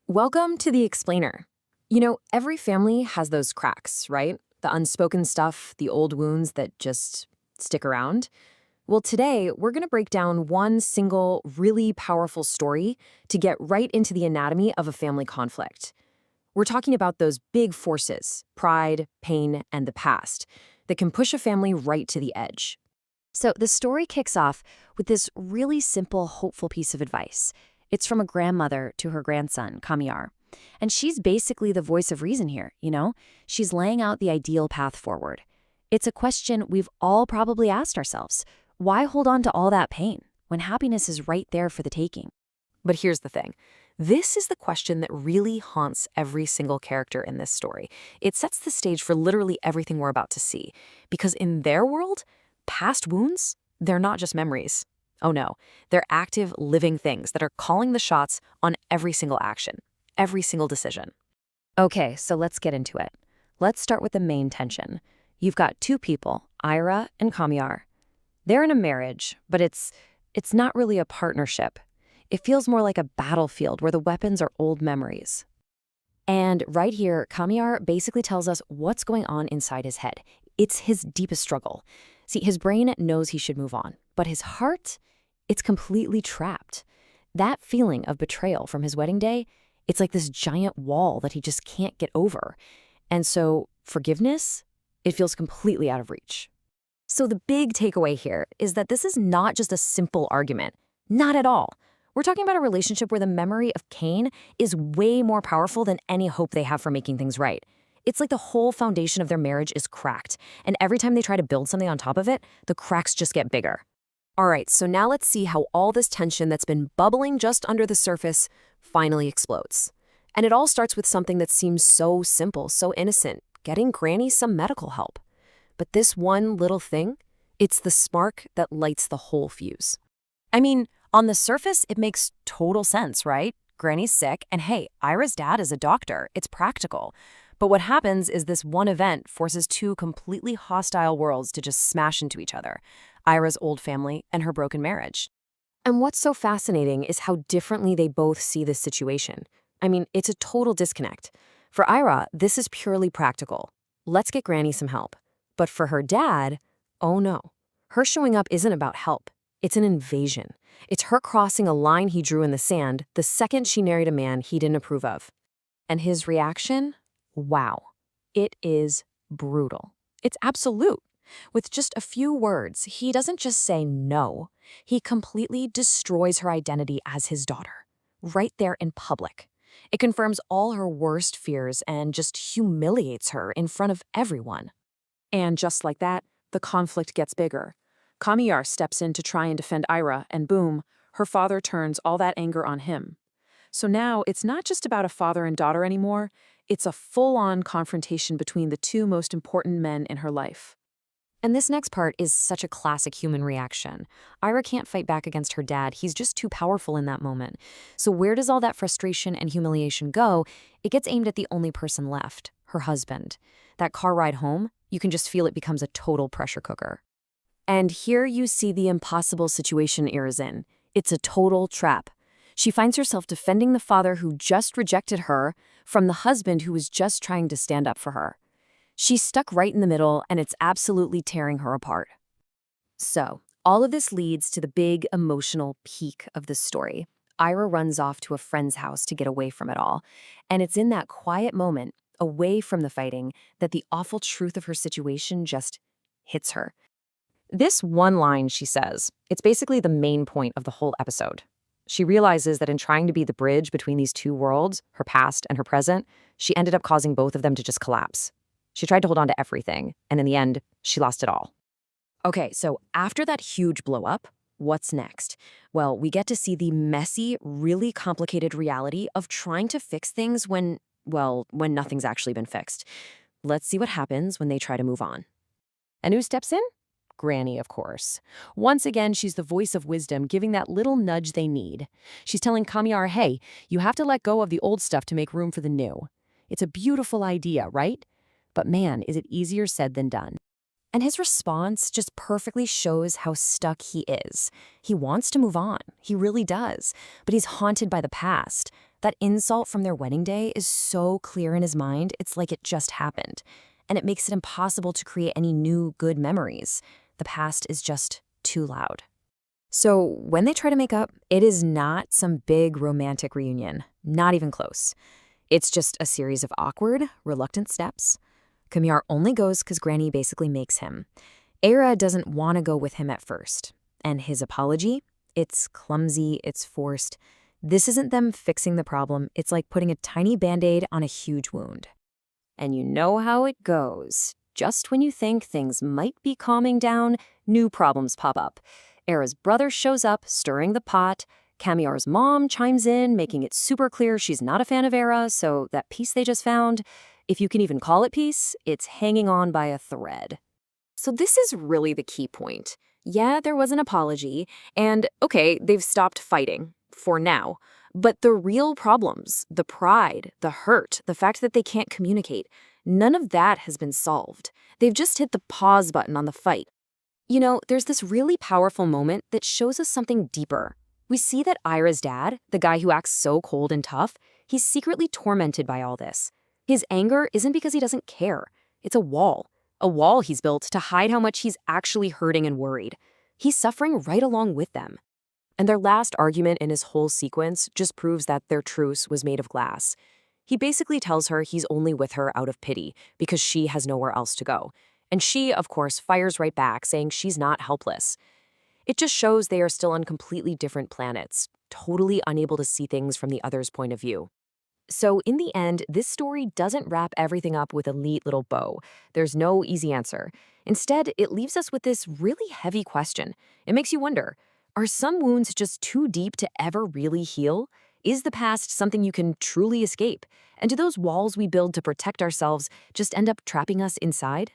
Welcome to The Explainer. Every family has those cracks, right? The unspoken stuff, the old wounds that just stick around. Well, today we're going to break down one single, really powerful story to get right into the anatomy of a family conflict. We're talking about those big forces, pride, pain, and the past, that can push a family right to the edge. So the story kicks off with this really simple, hopeful piece of advice. It's from a grandmother to her grandson, Kamiyaar. And she's basically the voice of reason here. She's laying out the ideal path forward. It's a question we've all probably asked ourselves. Why hold on to all that pain when happiness is right there for the taking? But here's the thing. This is the question that really haunts every single character in this story. It sets the stage for literally everything we're about to see. Because in their world, past wounds, they're not just memories. Oh no, they're active, living things that are calling the shots on every single action, every single decision. Okay, so let's get into it. Let's start with the main tension. You've got two people, Ayra and Kamiyaar. They're in a marriage, but it's not really a partnership. It feels more like a battlefield where the weapons are old memories. And right here, Kamiyaar basically tells us what's going on inside his head. It's his deepest struggle. See, his brain knows he should move on, but his heart, it's completely trapped. That feeling of betrayal from his wedding day, it's like this giant wall that he just can't get over. And so forgiveness, it feels completely out of reach. So the big takeaway here is that this is not just a simple argument. Not at all. We're talking about a relationship where the memory of Cain is way more powerful than any hope they have for making things right. It's like the whole foundation of their marriage is cracked, and every time they try to build something on top of it, the cracks just get bigger. All right, so now let's see how all this tension that's been bubbling just under the surface finally explodes. And it all starts with something that seems so simple, so innocent, getting Granny some medical help. But this one little thing, it's the spark that lights the whole fuse. I mean, on the surface, it makes total sense, right? Granny's sick, and hey, Ira's dad is a doctor. It's practical. But what happens is this one event forces two completely hostile worlds to just smash into each other. Ira's old family and her broken marriage. And what's so fascinating is how differently they both see this situation. I mean, it's a total disconnect. For Ayra, this is purely practical. Let's get Granny some help. But for her dad, oh no. Her showing up isn't about help. It's an invasion. It's her crossing a line he drew in the sand the second she married a man he didn't approve of. And his reaction? Wow. It is brutal. It's absolute. With just a few words, he doesn't just say no. He completely destroys her identity as his daughter, right there in public. It confirms all her worst fears and just humiliates her in front of everyone. And just like that, the conflict gets bigger. Kamiyaar steps in to try and defend Ayra, and boom, her father turns all that anger on him. So now it's not just about a father and daughter anymore, it's a full-on confrontation between the two most important men in her life. And this next part is such a classic human reaction. Ayra can't fight back against her dad, he's just too powerful in that moment. So where does all that frustration and humiliation go? It gets aimed at the only person left, her husband. That car ride home, you can just feel it becomes a total pressure cooker. And here you see the impossible situation Ayra's in. It's a total trap. She finds herself defending the father who just rejected her from the husband who was just trying to stand up for her. She's stuck right in the middle, and it's absolutely tearing her apart. So, all of this leads to the big emotional peak of the story. Ayra runs off to a friend's house to get away from it all. And it's in that quiet moment, away from the fighting, that the awful truth of her situation just hits her. This one line she says, it's basically the main point of the whole episode. She realizes that in trying to be the bridge between these two worlds, her past and her present, she ended up causing both of them to just collapse. She tried to hold on to everything, and in the end, she lost it all. Okay, so after that huge blow up, what's next? Well, we get to see the messy, really complicated reality of trying to fix things when nothing's actually been fixed. Let's see what happens when they try to move on. And who steps in? Granny, of course. Once again, she's the voice of wisdom, giving that little nudge they need. She's telling Kamiyaar, hey, you have to let go of the old stuff to make room for the new. It's a beautiful idea, right? But man, is it easier said than done. And his response just perfectly shows how stuck he is. He wants to move on. He really does. But he's haunted by the past. That insult from their wedding day is so clear in his mind, it's like it just happened. And it makes it impossible to create any new good memories. The past is just too loud. So when they try to make up, it is not some big romantic reunion. Not even close. It's just a series of awkward, reluctant steps. Kamiyaar only goes because Granny basically makes him. Ayra doesn't want to go with him at first. And his apology? It's clumsy, it's forced. This isn't them fixing the problem. It's like putting a tiny Band-Aid on a huge wound. And you know how it goes. Just when you think things might be calming down, new problems pop up. Ayra's brother shows up, stirring the pot. Kamiyaar's mom chimes in, making it super clear she's not a fan of Ayra, so that peace they just found, if you can even call it peace, it's hanging on by a thread. So this is really the key point. Yeah, there was an apology, and okay, they've stopped fighting, for now. But the real problems, the pride, the hurt, the fact that they can't communicate, none of that has been solved. They've just hit the pause button on the fight. You know, there's this really powerful moment that shows us something deeper. We see that Ayra's dad, the guy who acts so cold and tough, he's secretly tormented by all this. His anger isn't because he doesn't care. It's a wall he's built to hide how much he's actually hurting and worried. He's suffering right along with them. And their last argument in his whole sequence just proves that their truce was made of glass. He basically tells her he's only with her out of pity because she has nowhere else to go. And she, of course, fires right back, saying she's not helpless. It just shows they are still on completely different planets, totally unable to see things from the other's point of view. So in the end, this story doesn't wrap everything up with a neat little bow. There's no easy answer. Instead, it leaves us with this really heavy question. It makes you wonder, are some wounds just too deep to ever really heal? Is the past something you can truly escape? And do those walls we build to protect ourselves just end up trapping us inside?